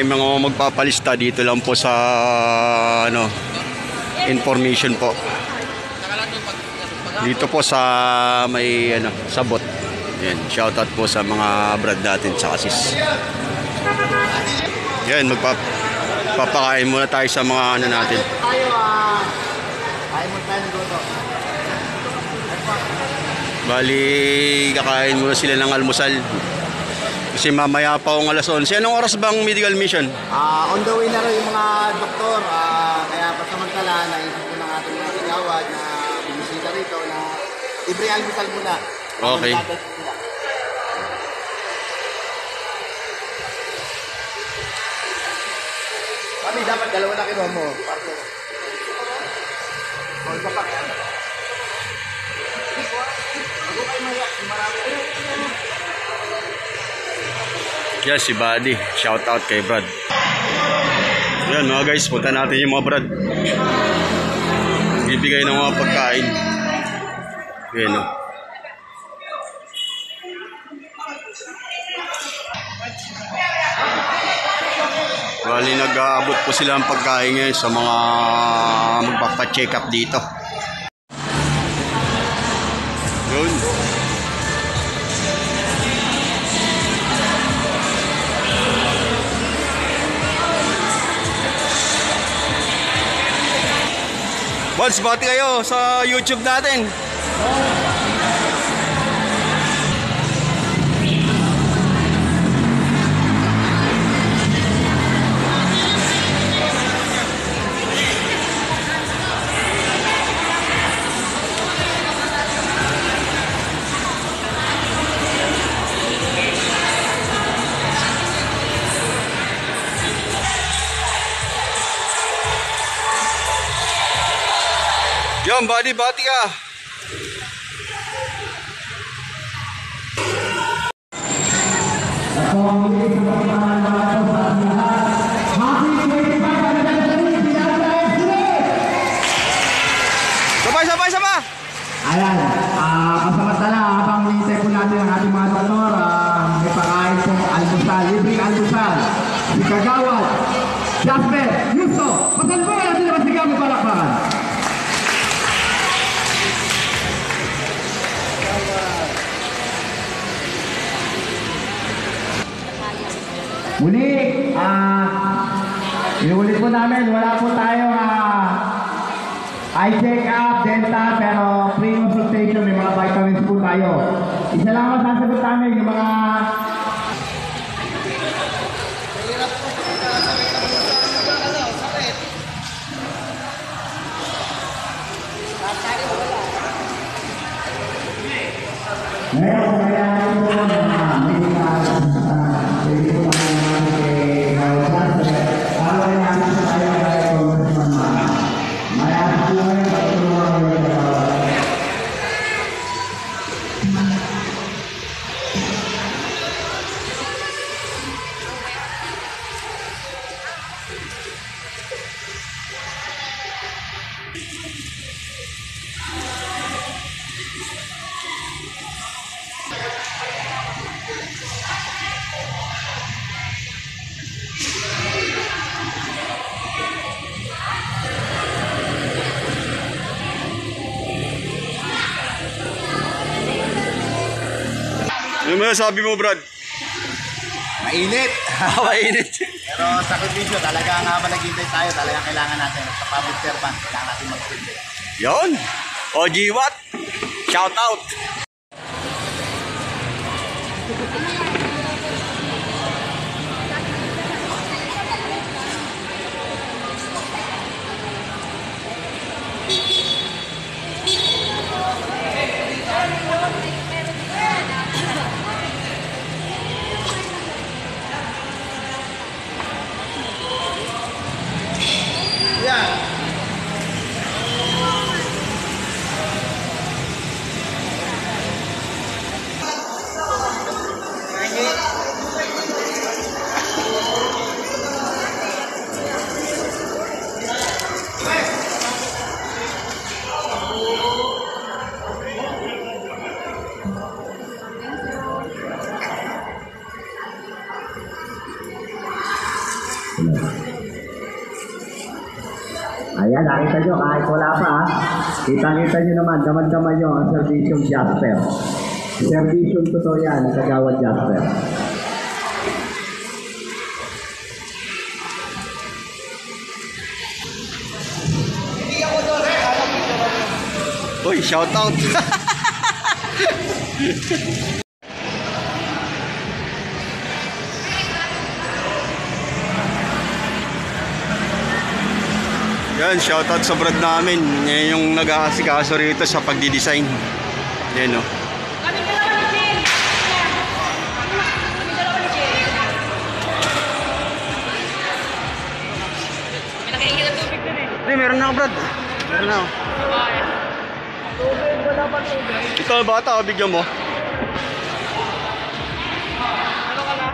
mga magpapalista dito lang po sa ano, information po. Dito po sa may ano, sabot. Yan, shoutout po sa mga brad natin sa Kasis. Yan, magpapakain muna tayo sa mga ano natin. Bali, kakain muna sila ng almusal. Kasi mamaya pa akong alas 11. Anong oras bang medical mission? On the way na rin yung mga doktor. Kaya pasamantala, naisip ko ng ating mga kagawad na binisita rito na libre almusal muna. Okay. Kami dapat dalawa na kinuha mo. Yan si Buddy. Shout out kay Brad. Yan mga guys, punta natin yung mga Brad. Bibigay ng mga pagkain. Yan o. Bali nag-aabot po sila ang pagkain ngayon sa mga magpapa-check up dito. Yun. Bods, bati kayo sa YouTube natin. Yon, buddy, bati ka. Sabay. Ayan, pasamantala habang hinihintay po natin ang ating mga doktor, may pakain pong almusal, libreng almusal. Si Kagawad, Jasper, Yusto, pasalubong natin na masigaw mo palakpakan. Muli, inuulit po namin, wala po tayong eye check-up, dental, pero free consultation, may mga vitamins po tayo. Isa lang ang sasagot namin, yung mga... Ngayon, kaya ito Ano mo sabi mo, Brad? Mainit. Mainit. Pero sa video, talagang habang naghihintay tayo, talagang kailangan natin. Sa public servant, kailangan natin mag-print. Yon. OG Watt. Shout out. Yeah. Ayan, nakita nyo, kahit wala pa ha. Kita-kita nyo naman, damad-damad nyo ang servisyong Jasper. Servisyong totoo yan, Kagawad Jasper. Uy, shout out. Yan, shout out sa brad namin. Yan yung nag-aasikaso rito sa pagdi-design. Yan o. Kami dalawa ni Jen. Kami dalawa ni Jen. May nakaingin ng tubig dun eh. Hindi, meron na ako brad. Meron na ako. Tubig, wala pa tubig. Ito bata, bigyan mo. Ano ka na?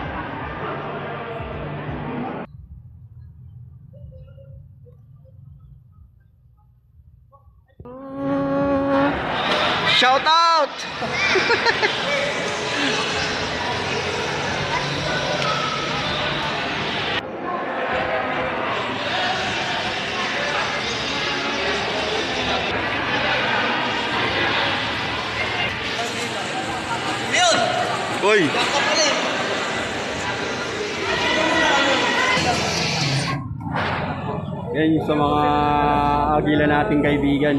Shout out! Uy! Yan yung sa mga agila nating kaibigan.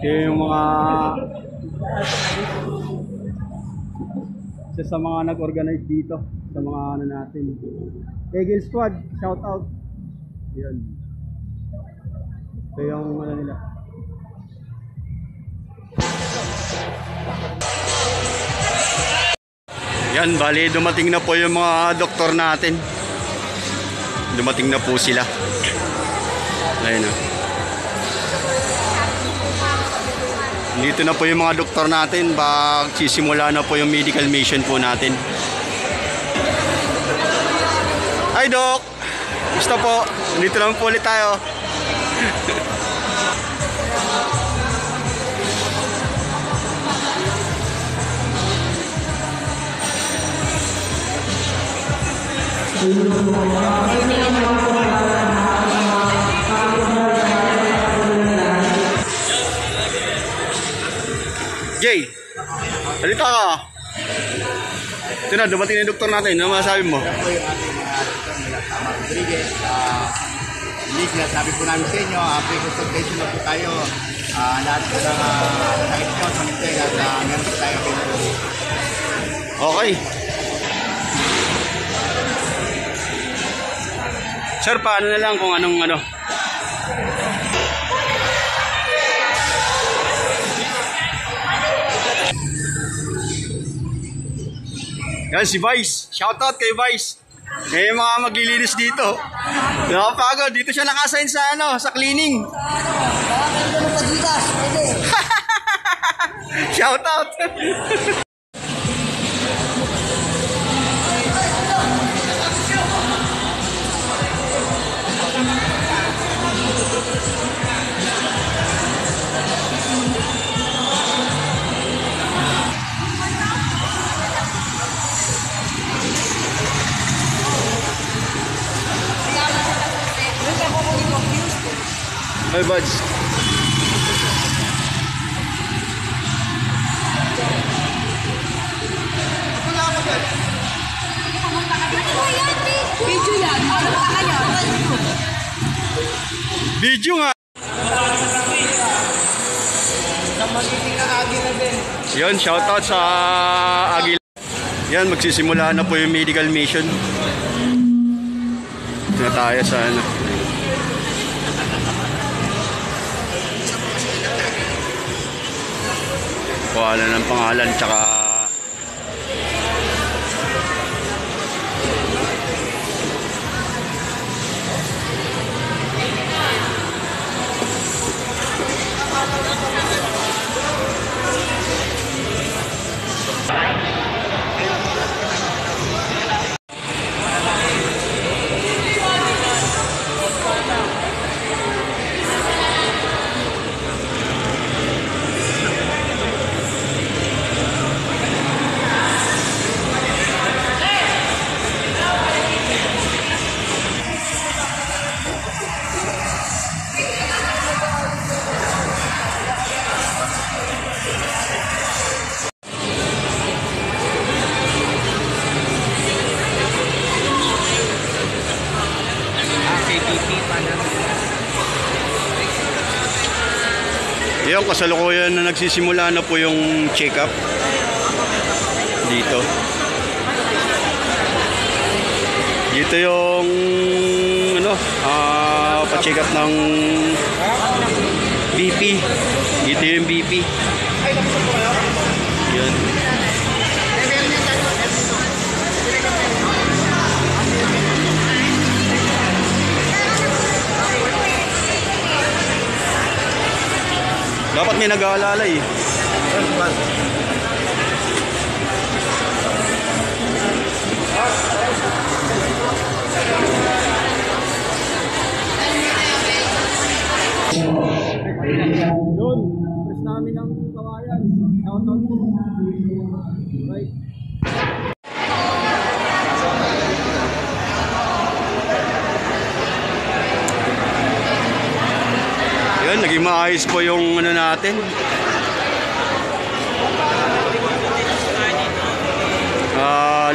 Yan yung mga isa sa mga nag-organize dito sa mga ano natin. Eagle Squad, shout out. Yan. Ito yung ano nila. Yan, bali dumating na po yung mga doktor natin. Dumating na po sila. Ayun na. Dito na po yung mga doktor natin. Sisimula na po yung medical mission po natin. Hi Doc! Gusto po? Dito lang po ulit tayo. Jay, halika ka. Ito na, dumating na yung doktor natin. Ano masasabi mo? Ito po yung ating doktor nila, Tama Rodriguez. Hindi sinasabi po namin sa inyo, pre-consultation na po tayo. Lahat po ng kahit po sa mintin at meron po tayo available. Okay. Sir, paano na lang kung anong ano? Yan si Vice. Shoutout kay Vice. Eh mga maglilinis dito. Nakapagod. Dito siya nakasign sa ano, sa cleaning. Shoutout. Hey, buds. Video yan. Ano ka kaya? Video nga. Yun, shoutout sa Agila. Yan, magsisimula na po yung medical mission. Na tayo sa ano. Kuha na ng pangalan tsaka Yung kasalukuyan na nagsisimula na po yung check-up dito. Dito yung pa-check up ng BP. Dito yung BP. Yun. Dapat may nag-aalala eh. Yun, press namin ng kawayan. Shoutout po. Right. Yan, naging maayos po yung natin.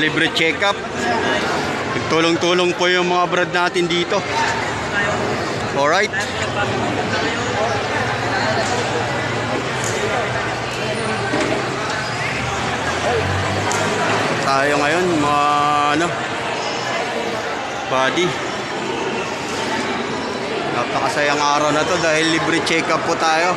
Libre check-up. Nagtulong-tulong po yung mga brad natin dito. Alright. Tayo ngayon mga body. Napakasayang araw na to dahil libre check-up po tayo.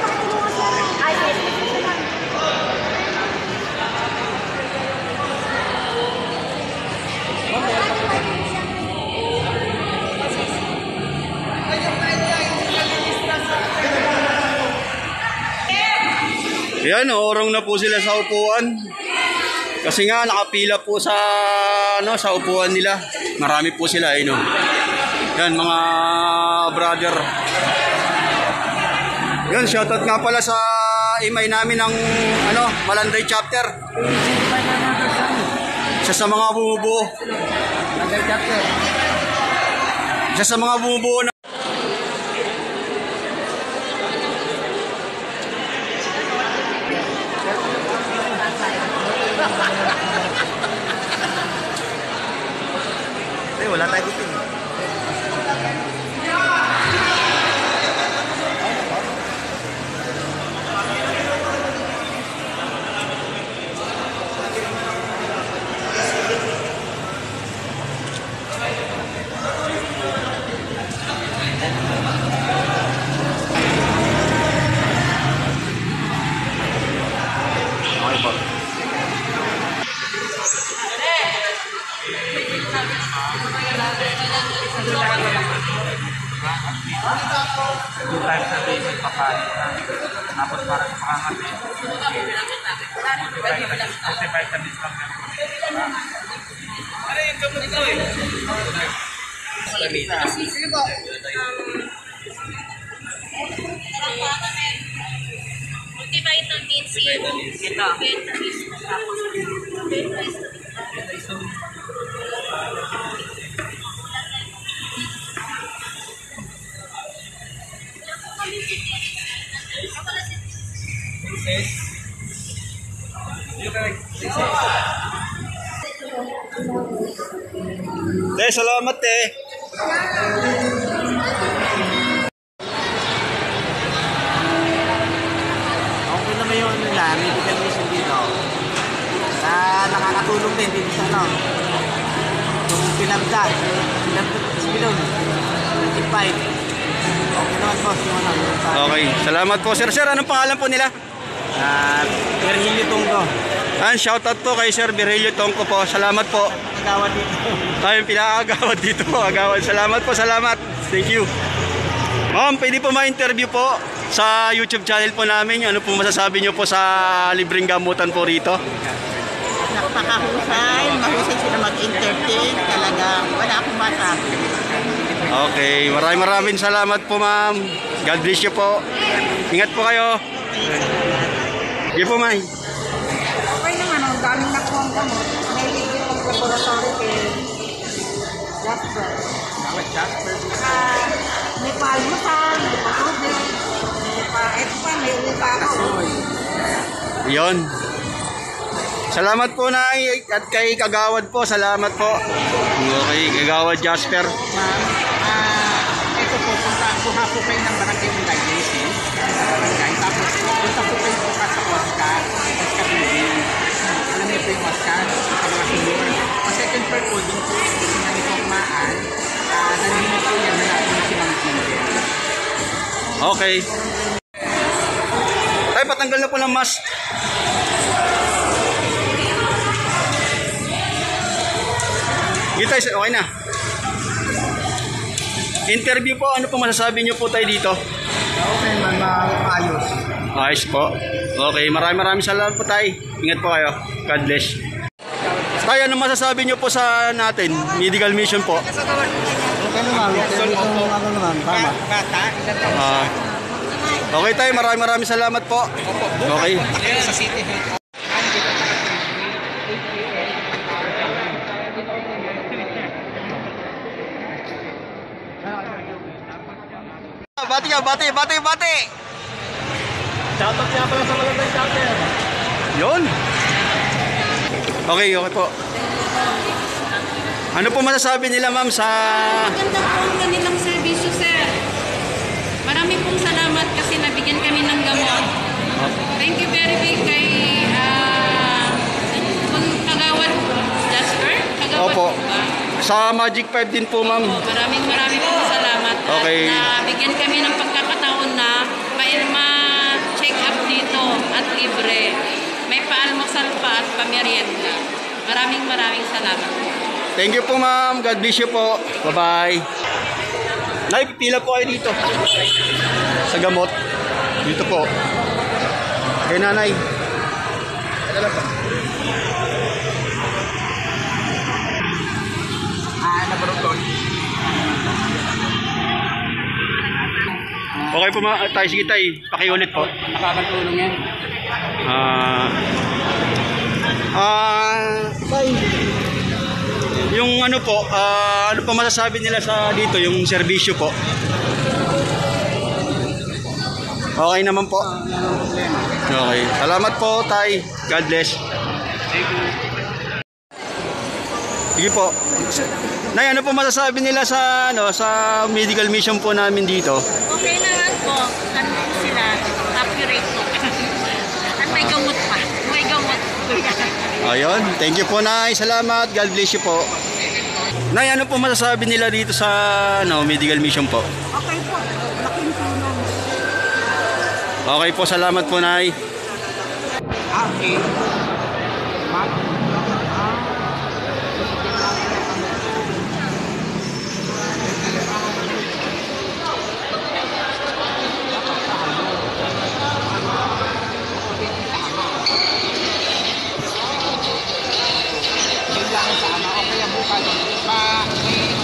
Yan, orong na po sila sa upuan. Kasi nga nakapila po sa sa upuan nila. Marami po sila, Yan mga brother. Yan, shoutout nga pala sa imay namin ng Malanday chapter. Isa sa mga bumubuo. Malanday chapter. Isa sa mga bumubuo na wala tayo dito. Okay po. Two times a day may papalit na. Tapos para sa pakangati, 45 vitamins lang yan. Ano yung gamot ko Sige po. Multivitamin C. Ito. Tapos salamat Okay naman yung medical mission dito. Nakakatulong din dito sa yung pinagdag, spilon, 25. Okay naman po, Okay, salamat po sir. Sir, anong pangalan po nila? Virgilio Tongko. Shoutout po kay Sir Virgilio Tongko po. Salamat po. Agawad dito. Tayo pinakagawad dito po. Agawad. Salamat po, salamat. Thank you. Ma'am, pwede po ma-interview po sa YouTube channel po namin. Ano po masasabi nyo po sa libreng gamutan po rito? Napakahusay, mahusay sila mag-entertain. Talagang wala akong masabi. Okay, maraming salamat po ma'am. God bless you po. Ingat po kayo. Sige po, May. Okay naman, ang dami na po ang gamot. May higit ang laboratory kay Jasper. May palmutan, may patubig, may upa ako. Yun. Salamat po na at kay Kagawad po. Salamat po. Okay, Kagawad Jasper. Ito po, kuha po kayo ng barangay ng dialysis. Tapos Okay. Tay, patanggal na po ng mask. Tay, okay na. Interview po, ano po masasabi niyo po tayo dito? Okay man, maayos. Ayos po. Okay, maraming salamat po tayo. Ingat po kayo. God bless. Tayo, ano masasabi niyo po sa natin? Medical mission po. Okay naman, ano naman, tama. Okay tayo, maraming salamat po. Okay. Sa city. Bati ka, bati! Shoutout nga pala sa Malatay Chapter. Yun. Okay po. Ano po masasabi nila ma'am sa... Maganda po ang kanilang serbisyo, sir. Marami pong salamat kasi nabigyan kami ng gamot. Thank you very big kay Kagawad Jasper. Kagawad Opo. po ba? Sa Magic 5 din po ma'am. Maraming pong salamat. Okay. At nabigyan kami ng pagkakataon na ma-check up dito at libre. May paalmusal pa at pamerienda. Maraming salamat. Thank you po ma'am. God bless you po. Bye-bye. Nay, pila po kayo dito. Sa gamot. Dito po. Kay nanay. Okay po tayo. Sige tayo. Pakiulit po. Nakakatulong yan. Tay, yung ano po, ano pa masasabi nila sa dito, yung serbisyo po? Okay naman po. Okay. Salamat po, Tay. God bless. Sige po. Nay, ano po masasabi nila sa medical mission po namin dito? Okay naman po. Ano sila? Accurate po. At may gamot pa. May gamot. Ayun. Thank you po, Nay. Salamat. God bless you po. Nay, ano po masasabi nila dito sa medical mission po? Okay po. Laking tulong. Okay po. Salamat po, Nay. Okay.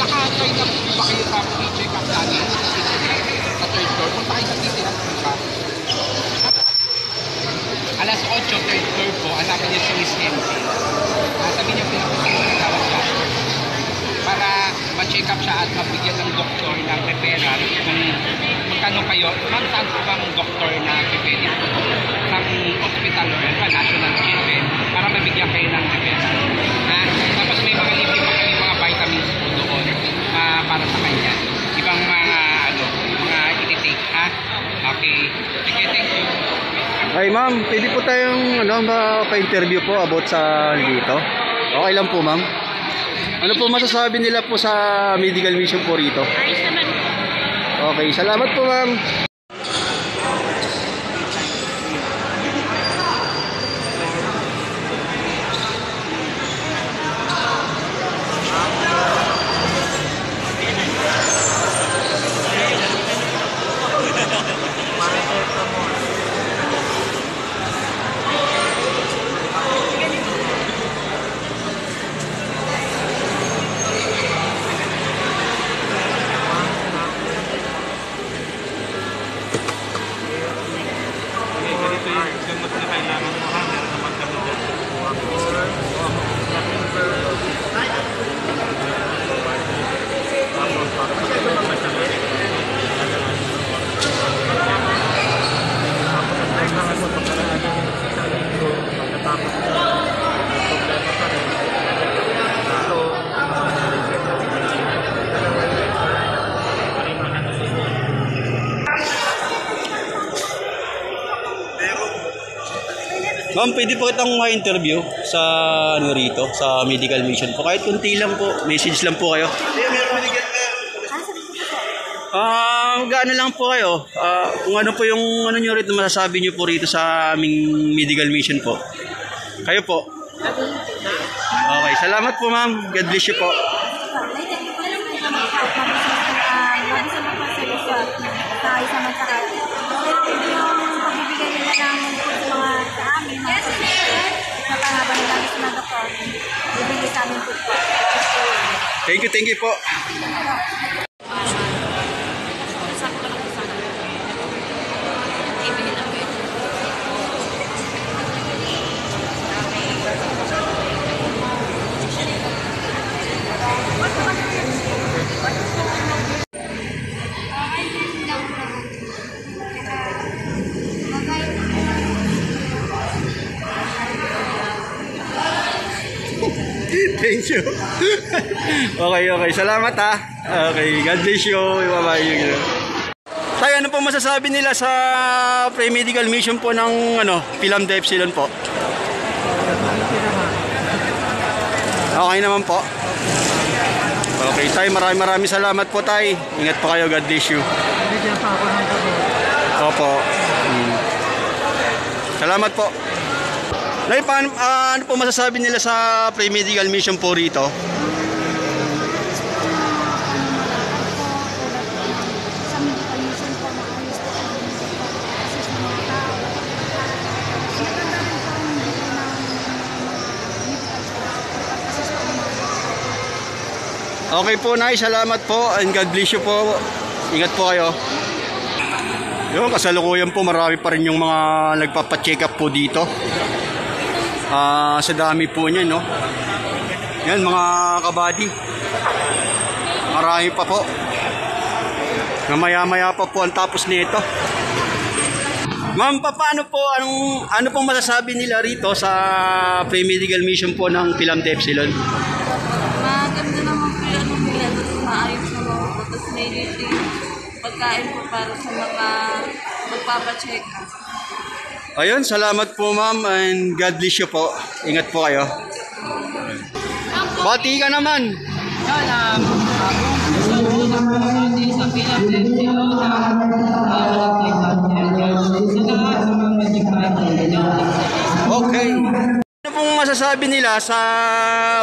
Naka-join na ba kayo sa check up natin sa third floor? Kung tayo sa city na diba? Alas 8, third floor po, hanapin niyo si Miss MC. Sabi niyo pinapasawag siya para ma-check up siya at mabigyan ng doktor ng referral kung magtanong kayo, ma'am, saan po bang doktor na pipili ng hospital or national children para mabigyan kayo ng referral. Tapos may mga libre pa kami mga vitamins po doon para sa kanya. Ibang mga iti-take, ha? Okay. Sige, thank you. Ay ma'am, pwede po tayong pa-interview po about sa dito. Okay lang po ma'am. Ano po masasabi nila po sa medical mission po rito? Ayos naman po. Okay, salamat po ma'am. Ma'am, pwede po kitang ma-interview sa rito, sa medical mission po. Kahit kunti lang po, message lang po kayo. Mag-ano lang po kayo, kung ano po yung ano nyo rito, masasabi nyo po rito sa aming medical mission po. Kayo po. Okay, salamat po ma'am. God bless you po. Thank you po. Thank you. Okay. Salamat ha. Okay, God bless you. Bye-bye. Tay, ano po masasabi nila sa pre-medical mission po ng Philam de Epsilon po? Okay naman po. Okay, tay, maraming salamat po, tay. Ingat po kayo. God bless you. Opo. Salamat po. Nay, ano po masasabi nila sa pre-medical mission po rito? Okay po, Nay. Salamat po and God bless you po. Ingat po kayo. Yung kasalukuyan po, marami pa rin yung mga nagpapacheck up po dito. Sa dami po niyan, no? Yan, mga kabady. Marami pa po. Maya-maya pa po ang tapos nito. Ma'am, paano po, ano pong masasabi nila rito sa pre-medical mission po ng Philam de Epsilon? Maganda naman po yan nila. Maayos naman po. Tapos may pagkain po para sa mga magpapacheck up. Ayun, salamat po ma'am and God bless you po. Ingat po kayo. Bati ka naman. Okay. Ano pong masasabi nila sa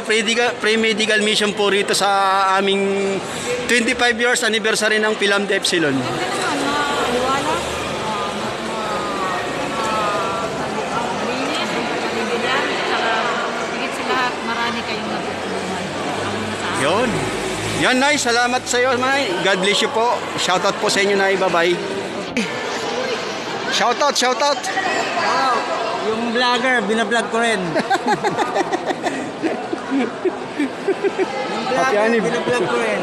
pre-medical mission po rito sa aming 25 years anniversary ng Philam de Epsilon? Yun. Yan, Nay. Salamat sa iyo, Nay. God bless you po. Shoutout po sa inyo, Nay. Bye-bye. Shoutout. Yung vlogger, binablog ko rin. Yung binablog ko rin.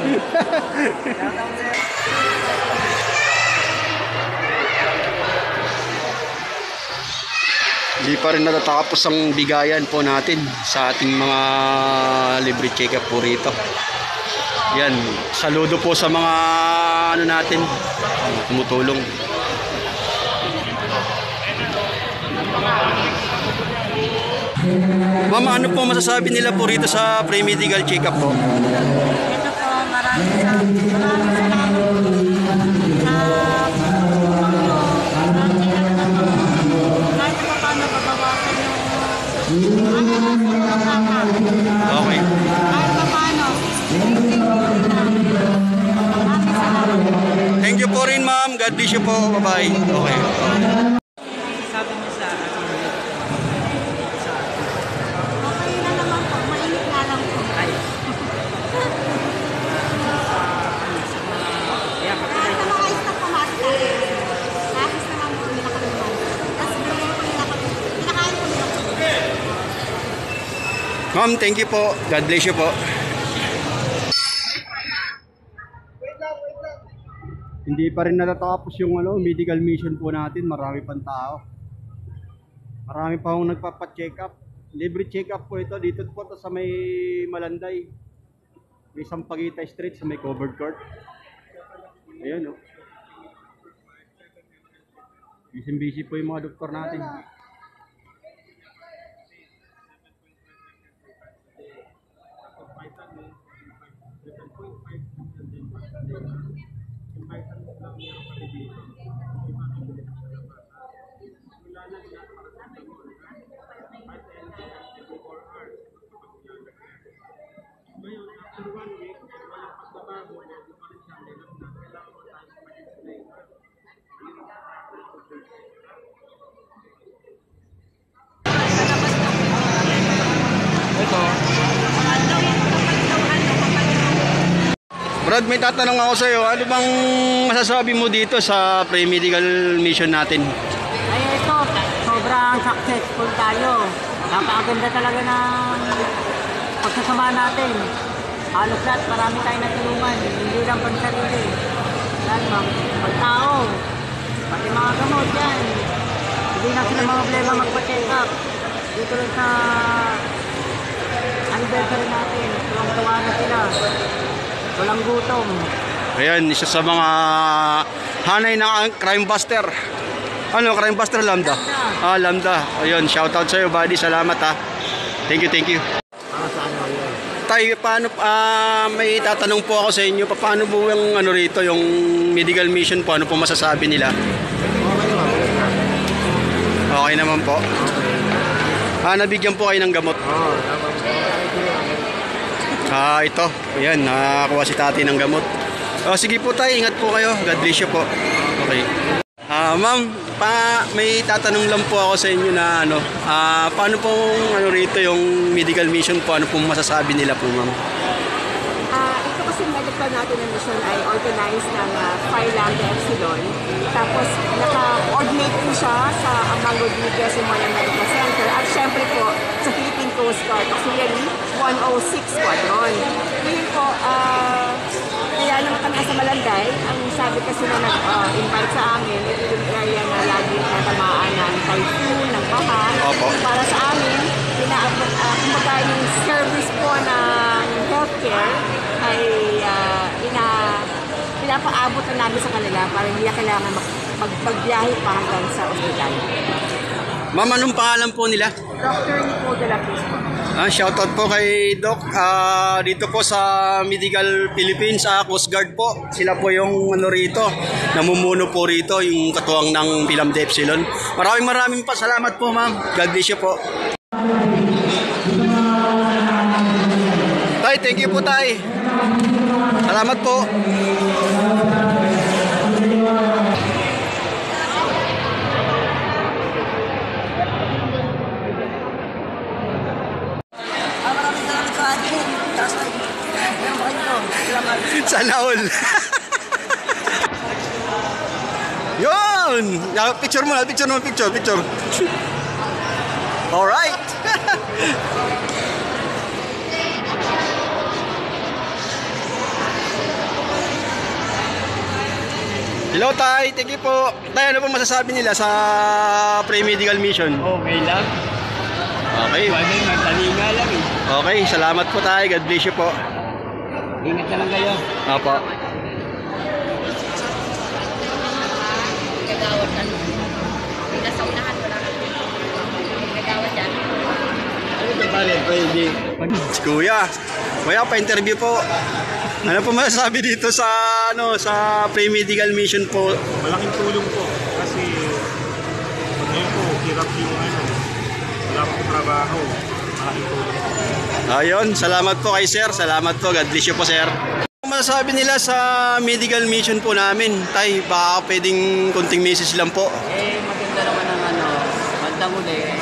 Hindi pa rin natatapos ang bigayan po natin sa ating mga libre check-up po rito. Yan, saludo po sa mga natin, tumutulong. Mama, ano po masasabi nila po rito sa pre-medical check-up po? Ito po, maraming salamat Okay. Thank you po rin, ma'am. God bless you po. Bye-bye. Okay. Okay na naman po, mainit na lang po. Kaya sa mga staff pumasok tayo. Nakis naman po nila kami naman. Tapos binigyan po nila kami. Pinakain po nila po. Ma'am, thank you po. God bless you po. Hindi pa rin natatapos yung medical mission po natin. Marami pang tao. Marami pa akong nagpapa-check up. Libre check up po ito. Dito po sa may Malanday. May Sampaguita Street sa may covered court. Ayun, oh. Busy po yung mga doktor natin. Python Brad, may tatanong ako sa iyo. Ano bang masasabi mo dito sa pre-medical mission natin? Ay, ito, sobrang successful tayo. Napakaganda talaga ng pagsasama natin. Halos lahat, marami tayong natulungan. Hindi lang pang sarili. Yan, pagtao. Pati mga gamot yan. Hindi na sila mga problema magpa-check up. Dito lang sa anniversary natin. Tuwang-tuwa na sila. Walang gutom. Ayan, isa sa mga hanay ng crime buster. Ano, crime buster Lambda? Ah, Lambda. Ayun, shoutout sa iyo, buddy. Salamat ha. Thank you, thank you. Tay, paano may tatanong po ako sa inyo, paano po yung ano rito, yung medical mission po, ano po masasabi nila? Okay naman po. Nabigyan po kayo ng gamot. Ito. Ayan, nakakuha si tati ng gamot. Sige po tayo, ingat po kayo. God bless you po. Okay. Ma'am, may tatanong lang po ako sa inyo na ano, paano pong ano rito yung medical mission po, ano pong masasabi nila po, ma'am? Ito kasi medical natin na mission ay organized ng Phi Lambda Epsilon. Tapos naka-coordinate po siya sa Amang Rodriguez Memorial Medical Center at syempre po sa Philippine Coast Guard, Auxiliary 106 Squadron. Ngayon po, kaya naman kami sa Malanday, ang sabi kasi na nag-invite sa amin, ito yung area na lagi natamaan ng typhoon, ng baha. Opo. Para sa amin, kumbaga yung service po ng healthcare ay pinapaabot na namin sa kanila para hindi na kailangan magbiyahe pa hanggang sa ospital. Ma'am, anong pangalan po nila? Dr. Nicole de la Cruz po. Shoutout po kay Doc. Dito po sa Medical Philippines, Coast Guard po. Sila po yung ano rito, namumuno po rito, yung katuwang ng Phi Lambda Epsilon. Maraming salamat po, ma'am. God bless you po. Tay, thank you po, tay. Salamat po. Sana all. Yun! Picture mo. Alright. Hello, tay. Thank you po. Tay, ano pong masasabi nila sa pre-medical mission? Okay lang. Okay. Magdali nga lang eh. Okay, salamat po, tay. God bless you po. Ingat na lang kayo. Opo. Gagawad na. Nasa unahan wala ka. Gagawad yan. Ano ito pare? Pwede. Si Kuya. Kuya, pa-interview po. Ano po masasabi dito sa sa pre-medical mission po? Malaking tulong po kasi ngayon po, hirap yung wala pong trabaho. Malaking tulong po. Ayun, salamat po kay sir. Salamat po. God bless you po, sir. Ano masasabi nila sa medical mission po namin? Tay, baka pwedeng konting message lang po. Maganda naman ang bandang uli.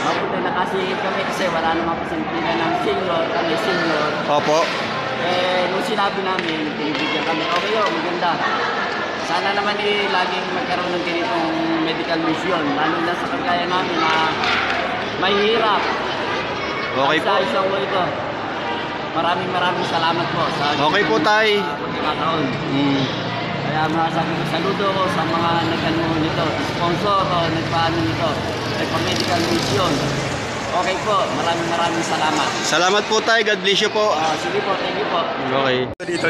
Mabuti na kasi kami wala namang kasimplihan ng senior, kami senior. Opo. Nung sinabi namin, pinibigyan kami, okay maganda. Sana naman laging magkaroon ng ganitong medical mission, lalo na sa kagaya namin na mahihirap. Okay po. Sa isang ito. Maraming salamat po sa Okay po, tay. pagkakataon. Kaya masasabi ko, saludo ko sa mga nag-ano nito, sponsor o nagpaano nito, nagpa-medical mission. Okay po, maraming salamat. Salamat po, tay. God bless you po. Sige po, thank you po. Okay. Dito.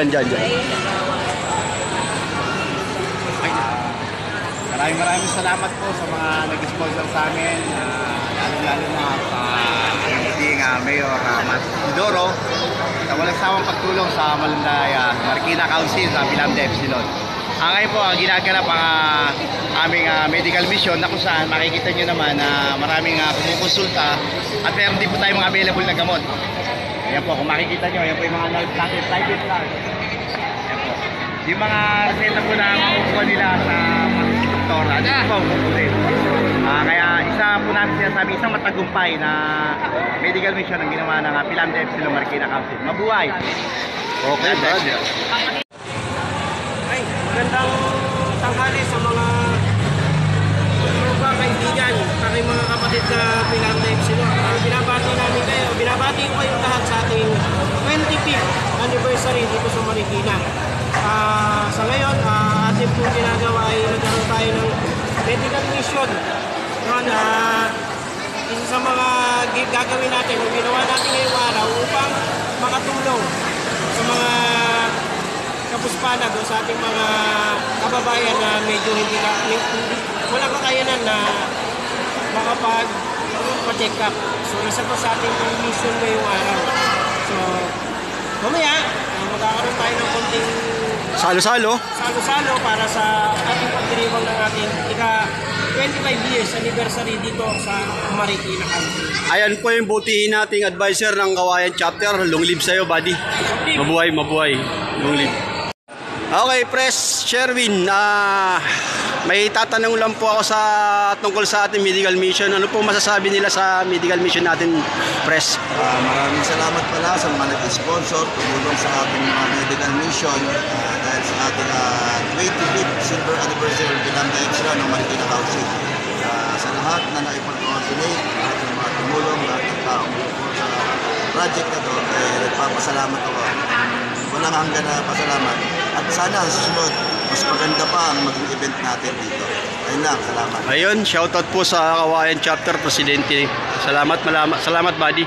Dyan. Maraming salamat po sa mga nag-sponsor sa amin, lalo na sa ating Mayor Mas Idoro sa walang sawang pagtulong sa Malanday Marikina Council sa Phi Lambda Epsilon. Ngayon po, ginaganap ang aming medical mission na kung saan makikita nyo naman na maraming kumukonsulta at meron din po tayong mga available na gamot. Ayan po, kung makikita nyo, ayan po yung mga nerve natin, private lang. Ayan po. Yung mga reseta po na makukuha nila sa mga doktor, ano po, kaya isa po po namin sinasabi, isang matagumpay na medical mission ang ginawa ng Philander Epsilon Marikina Council. Mabuhay! Okay, Brad. Ay, magandang tanghali sa mga kaibigan, aking mga kapatid na Philander Epsilon. Binabati namin kayo, binabati ko kayong lahat sa ating 25th anniversary dito sa Marikina. Sa ngayon, ating pong ginagawa ay nagkaroon tayo ng medical mission. Isa sa mga gagawin natin, o ginawa natin ngayong araw upang makatulong sa mga kapuspanag o sa ating mga kababayan na medyo walang kakayanan na makapag-check up. So, isa po sa ating mission ngayong araw. So, mamaya, magkakaroon tayo ng konting Salo-salo. para sa ating pagdiriwang ng ating 25 years anniversary dito sa Marikina Council. Ayan po yung butihin nating advisor ng Kawayan Chapter. Long live sa'yo, buddy. Mabuhay, mabuhay. Long live. Okay, Press Sherwin. May tatanong lang po ako tungkol sa ating medical mission. Ano po masasabi nila sa medical mission natin, Press? Maraming salamat pala sa mga nag-sponsor, tumulong sa ating mga medical mission dahil sa ating 25th silver anniversary of Philander Epsilon ng Marikina Council. Sa lahat na naipag-coordinate, lahat ng mga tumulong, lahat ng taong sa project na to, nagpapasalamat ako. Walang hanggan na pasalamat. At sana sa susunod, mas maganda pa ang maging event natin dito. Ayun lang, salamat. Ayun, shoutout po sa Kawayan Chapter Presidente. Salamat, buddy.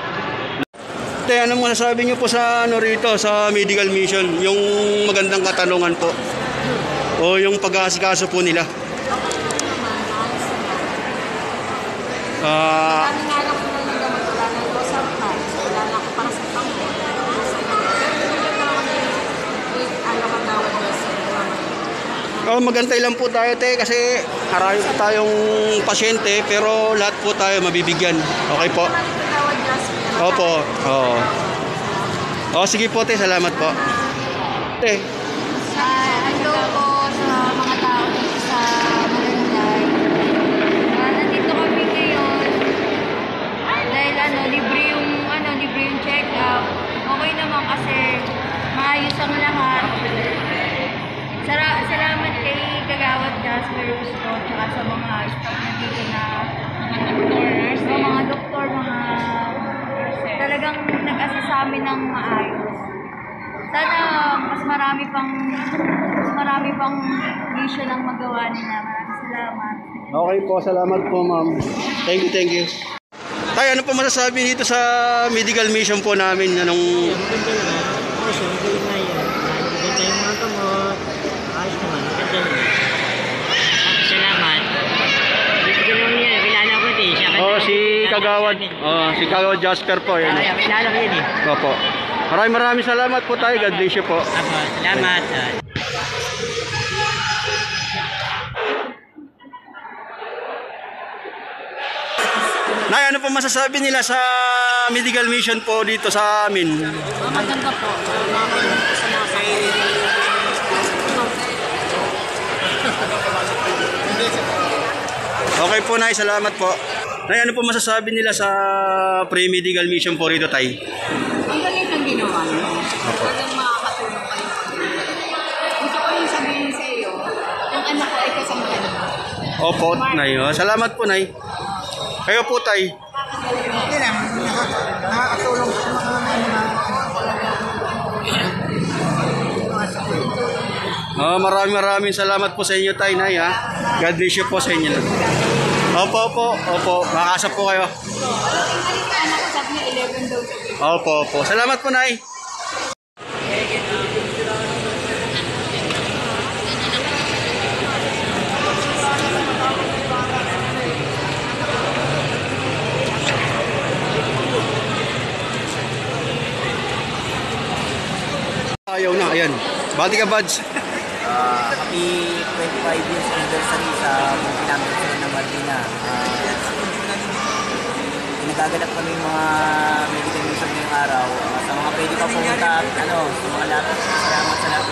Te, ano mo nasabi niyo po sa rito, sa medical mission, yung magandang katanungan po? O yung pag-aasikaso po nila? Kami nga lang po na nagamot, wala nang losar tayo, wala na ako para sa pangko. Magantay lang po tayo, te, kasi marami po tayong pasyente, pero lahat po tayo mabibigyan. Okay po? Opo. Oo. Sige po, te, salamat po. Te. Hello po sa mga tao dito sa Malanday. Nandito kami ngayon dahil libre yung check-up. Okay naman kasi maayos ang lahat. Salamat kay Kagawad Jasper Rusto at sa mga staff na dito na mga doktor, talagang nag-assist sa amin ng maayos. Sana mas marami pang mission ang magawa nila. Maraming salamat. Okay po, salamat po, ma'am. Thank you. Tay, ano po masasabi dito sa medical mission po namin? Anong... Salamat. Kilala ko din siya. Si Kagawad Jasper po. Yun. Kilala ko yun eh. Opo. Maraming salamat po tayo. God bless you po. Salamat. Nay, ano po masasabi nila sa medical mission po dito sa amin? Maganda po. Sa mga Okay po, Nay. Salamat po. Nay, ano po masasabi nila sa pre-medical mission po rito, Tay? Ang galing ng ginawa niyo. Talagang makakatulong kayo. Gusto ko yung sabihin sa iyo, yung anak ko ay kasama ka na. Opo, Nay. Salamat po, Nay. Kayo po, Tay. Hindi lang, nakakatulong sa Maraming salamat po sa inyo, Tay, Nay, ha. God bless you po sa inyo. Opo. Makakasap po kayo. Anak ko sabi niya 11 daw. Opo. Salamat po, Nay. Ayaw na, ayan. Bati ka, Buds. Happy 25 years anniversary sa Philander Epsilon ng Marikina. Nagaganap kami mga medical mission ngayong araw. Sa mga pwede pa pumunta, sa mga lahat, salamat sa lahat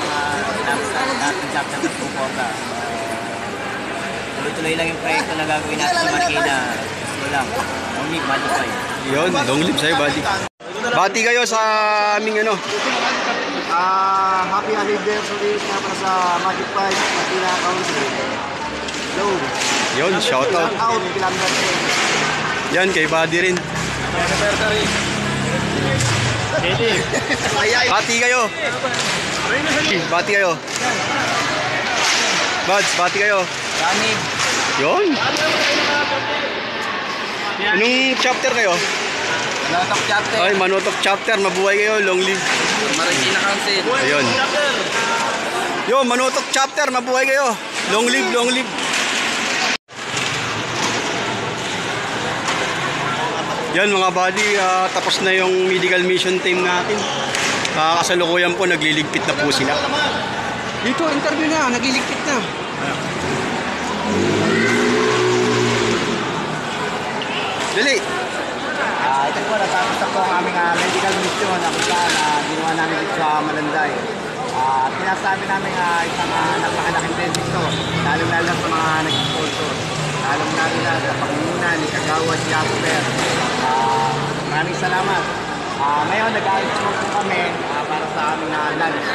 ng ating chapter na suporta. Tuloy-tuloy lang yung proyekto na gagawin natin sa Marikina. Wala. Only modify. Yun, long live sa'yo, buddy. Bati kayo sa aming ano. Happy anniversary nga para sa Magic 5 Manila Council. Hello. Yun, shout out. Out, Pilamdan. Yan, kay buddy rin. Anniversary. Bati kayo. Bati kayo. Buds, bati kayo. Danig. Yun. Anong chapter kayo? Manotok chapter. Ay, Manotok chapter. Mabuhay kayo. Long live. Marikina Council. Ayun. Yo, Manotok chapter. Mabuhay kayo. Long live, long live. Yan mga buddy, tapos na yung medical mission team natin. Kasalukuyan po, nagliligpit na po sila. Dito, interview na, nagliligpit na. Dali! Ito po, natapos na po ang aming medical mission na kung saan ginawa namin dito sa Malanday. At pinasabi namin isang napakalaking benefit ito, lalo-lalo sa mga nag-sponsor. Lalo-lalo na sa pangunguna ni Kagawad Jasper. Maraming salamat. Ngayon, nag-ayos po kami para sa aming lunch.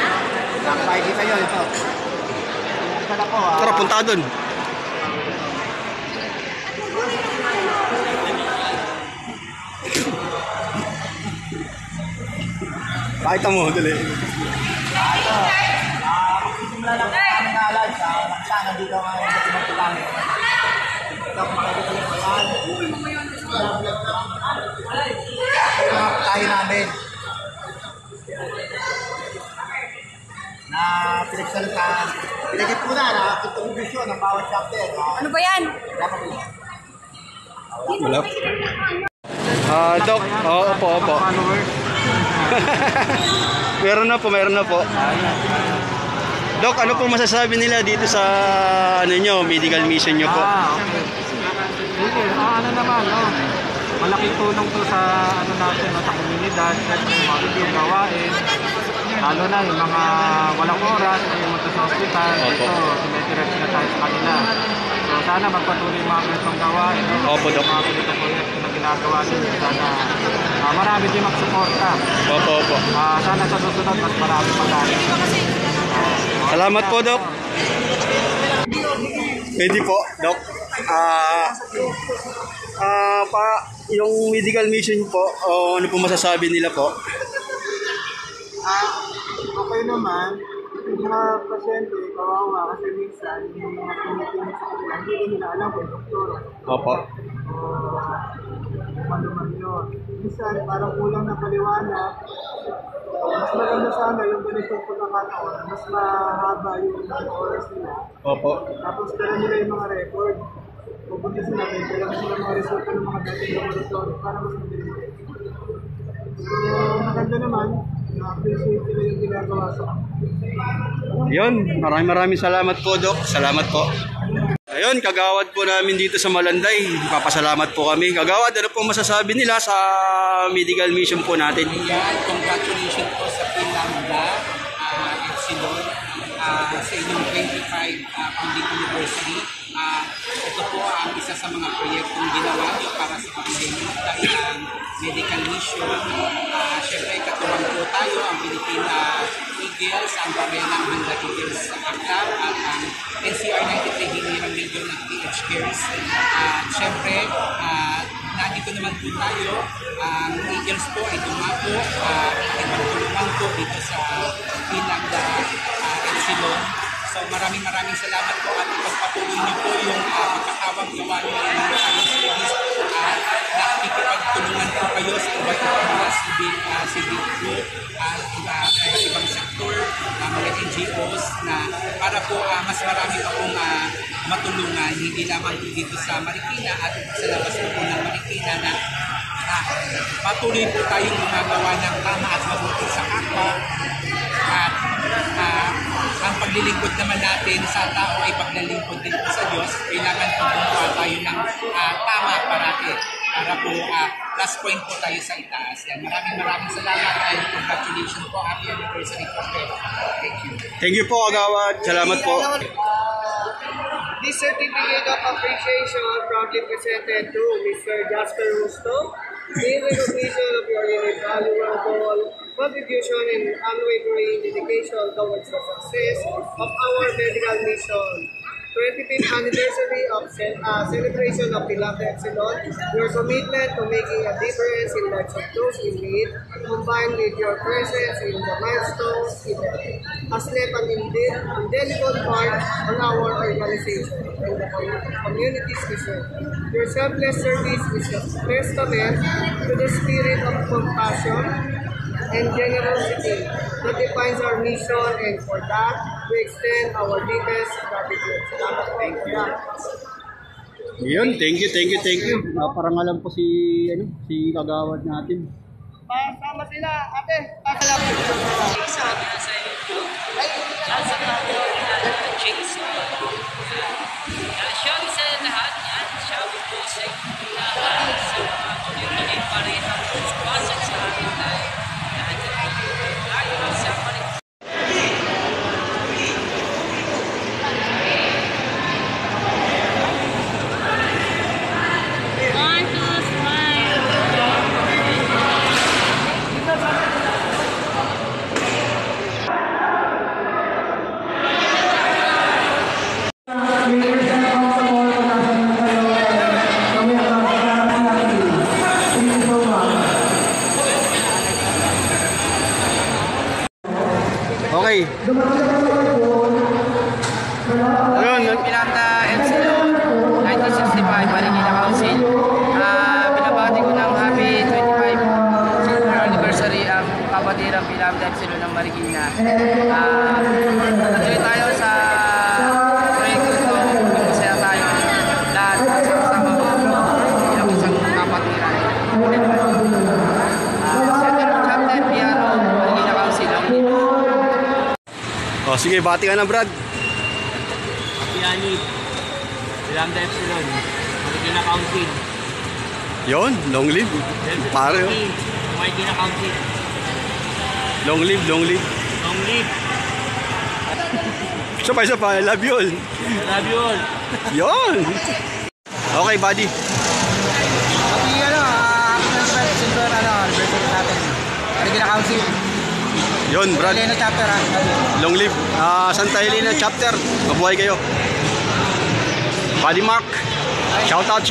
Nakapahigit kayo ito. Isa na po. Tara, punta doon. Pakita mo, dali. Magsisimula lang po kami ng lunch. Nakasana dito ngayon sa Timothy. Ito, makikita niyo po yan. Ito mga putahe namin. Na pinagsalita, pinag-ipunan na contribution ng bawat chapter. Ano ba yan? Wala. Doc, opo, opo. Meron na po, meron na po. Doc, ano po masasabi nila dito sa ano nyo, medical mission nyo po? Okay. Sige, ano naman, no? Malaking tulong to sa ano natin, no, sa komunidad, at yung gawain. Lalo na yung mga walang oras, yung punta sa hospital, ito, tumitirap na tayo sa kanila. So sana magpatuloy yung mga ganitong gawain, no? Opo, Doc. Mga ganitong proyekto na ginagawa nila, sana marami din magsuporta. Opo, opo. Sana sa susunod, mas marami magaling. Salamat po, Doc. Pwede po, Doc. Yung medical mission po, ano po masasabi nila po? Okay naman, yung mga pasyente, kawawa kasi minsan, yung mga tinitingin sa kanila, hindi ko nila alam kung doktor. Opo. Maluman yun. Minsan, parang kulang na paliwanag. Mas maganda sana yung ganitong pagkakataon, mas mahaba yung oras nila. Opo. Tapos dala nila yung mga record. Pupunta sila, dala sila mga resulta ng mga dating laboratory para mas mabilis. So, maganda naman, na-appreciate nila yung ginagawa sa Yun, maraming salamat po, Doc. Salamat po. Ayun, kagawad po namin dito sa Malanday. Papasalamat po kami. Kagawad, ano po masasabi nila sa medical mission po natin? Yan, congratulations po sa Pinlanda, Epsilon, sa inyong 25 founding anniversary. Ito po ang isa sa mga proyektong ginawa nyo para sa pamilya dahil ang medical mission. Siyempre, katuwang po tayo, ang Pilipina Eagles, ang Barenang Handa Eagles sa Akab, at ang NCR 93 Hinirang Legion ng PH Cares. Siyempre, nandito naman po tayo, ang Eagles po ay dumako, ipagtulungan po dito sa Pinlanda, Epsilon. So maraming salamat po at ipagpatuloy niyo po yung pagkakawang gawa niyo ng mga service at nakikipagtulungan po kayo sa iba't ibang mga civic group at iba't ibang sektor, mga NGOs na para po mas marami pa pong matulungan, hindi lamang dito sa Marikina at sa labas po ng Marikina na patuloy po tayong gumagawa ng tama at mabuti sa kapwa at ang paglilingkod naman natin sa tao ay paglilingkod din po sa Diyos. Kailangan po gumawa tayo ng tama parati para po last point po tayo sa itaas. Yan. Maraming salamat and congratulations po. Happy anniversary po. Thank you. Thank you po, kagawad. Salamat po. This certificate of appreciation proudly presented to Mr. Jasper Rusto in recognition of your invaluable contribution and unwavering dedication towards the success of our medical mission. 25th anniversary of celebration of Pilato Epsilon, your commitment to making a difference in lives of those in need, combined with your presence in the milestones event, has left an indelible mark on our organization and the community's mission. Your selfless service is a testament to the spirit of compassion and generosity that defines our mission, and for that, we extend our deepest gratitude. Salamat po. Yun, thank you. Parang alam po si kagawad natin. Pasama sila, ate. Pasama Shouting sa lahat yan, shouting po sa lahat sa community parehang pasok sa ating life. Okay. Ayun, Pilata Epsilon 1965 Marikina Council. Binabati ko ng happy 25th silver anniversary ang kabatirang Pilata Epsilon ng Marikina. Enjoy tayo sa proyekto ito. Masaya tayo lahat sama-sama bilang isang kapatiran. Center of Chapter Piano Marikina Council. sige, bati ka na, Brad. Piani. Lambda Epsilon. Marikina Council. Yon, long live. Pare, oh. Marikina Council. Long live. Long live. Isa pa, I love you all. Love you all. Yon. Okay, buddy. Happy silver anniversary natin. Marikina Council. Yon, Brad. Helena chapter Long live. Santa Helena chapter. Mabuhay kayo. Buddy Mark. Shout out.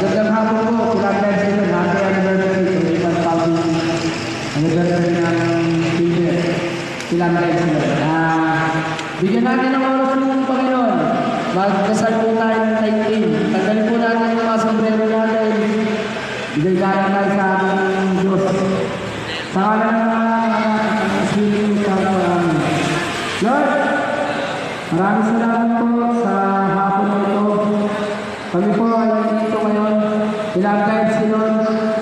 Magandang hapon po, Pilato Epsilon, happy anniversary sa anniversary ng Pilato Epsilon. Bigyan natin ng oras ng Panginoon. Magdasal po tayo ng 19. Tanggalin po natin yung mga sombrero natin. Bigay tayo sa ating Diyos. Sa kanan ng Espiritu Santo. Lord, maraming salamat po sa hapon na ito. Kami po ay nandito ngayon, Pilato Epsilon,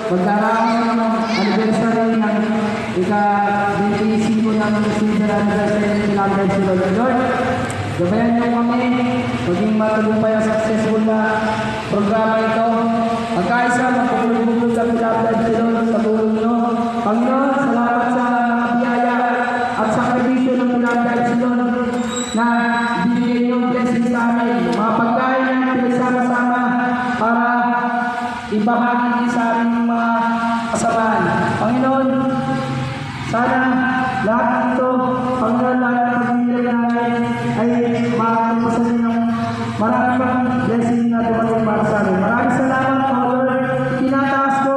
magkaraang anniversary ng ika-25 ng silver anniversary ng Pilato Epsilon. Lord, gabayan niyo kami, maging matagumpay ang successful na programa ito. Magkaisa, magpapulog-bulog ang Pilato Epsilon sa tulong niyo. Panginoon, salamat sa biyaya at sakripisyo ng Pilato Epsilon na bibigyan niyo blessing sa amin. Mga pagkain na pinagsama-sama para ibahagi sa aming mga kasamahan. Panginoon, sana lahat nito, Panginoon, lahat ng pagmimili namin ay makakapasan niyo ng maraming blessing na dumating para sa amin. Maraming salamat, Lord. Tinataas ko,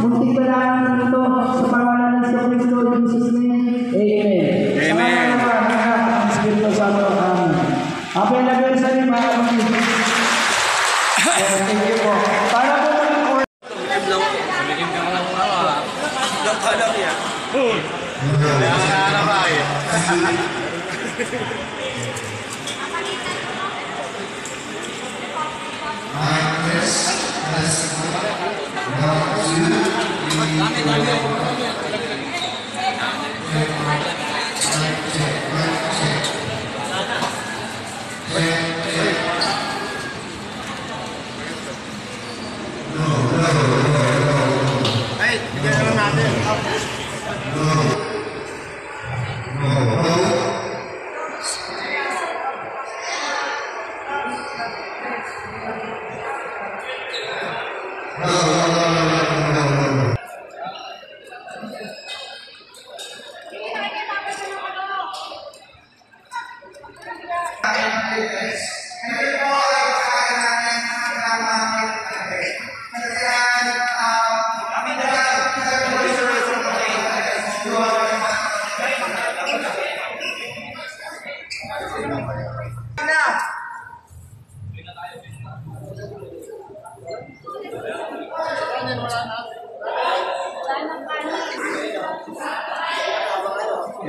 muntik ka namin ito sa pangalan ng Kristo, in Jesus' name. Amen. Espiritu Santo. Happy anniversary, mga kapatid. Thank you po. Para po mag-order. Sabihin ka lang mga. Lang ka lang yan. Kaya nga na ba eh. Yes. Ay, bigyan na lang natin.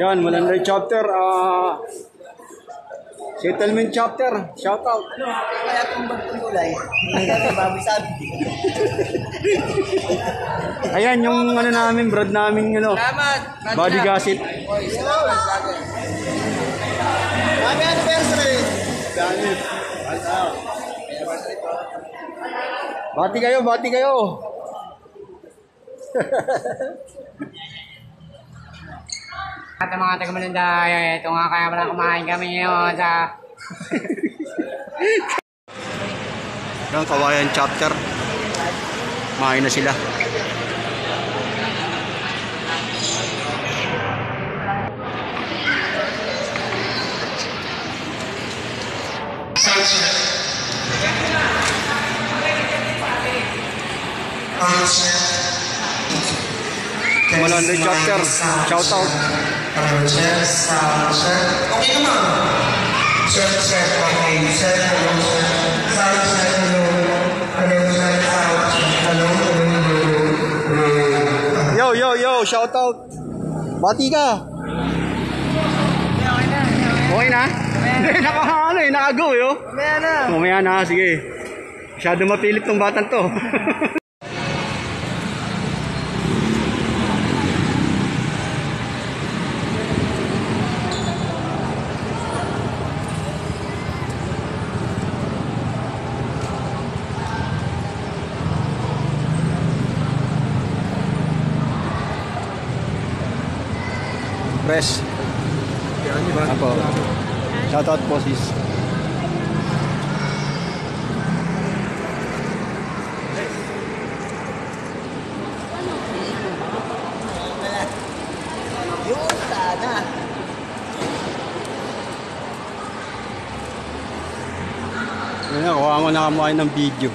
Yan, Malanday chapter, settlement chapter, shout out. Kaya kung magtulay, baboy sabi. Ayan yung ano namin, brad namin ano. Body gasset. Happy anniversary! Bati kayo, bati kayo. At mga taga-Malanday, ito nga kaya pala kumain kami ngayon sa... Yan, Kawayan chapter. Kumain na sila. Malanday chapter, shout out. Okay naman. Sir, okay. Sir, hello, sir. Sorry, sir, hello. Hello, sir, hello, hello. Yo, shout out. Bati ka. Okay na? Nakahano eh, nakagaw eh. Mamaya na, sige. Masyado mapilit tong batang to. Press. Ako. Shoutout po sis. Yun, sana. Yan na, kuha mo na kamuha ng video.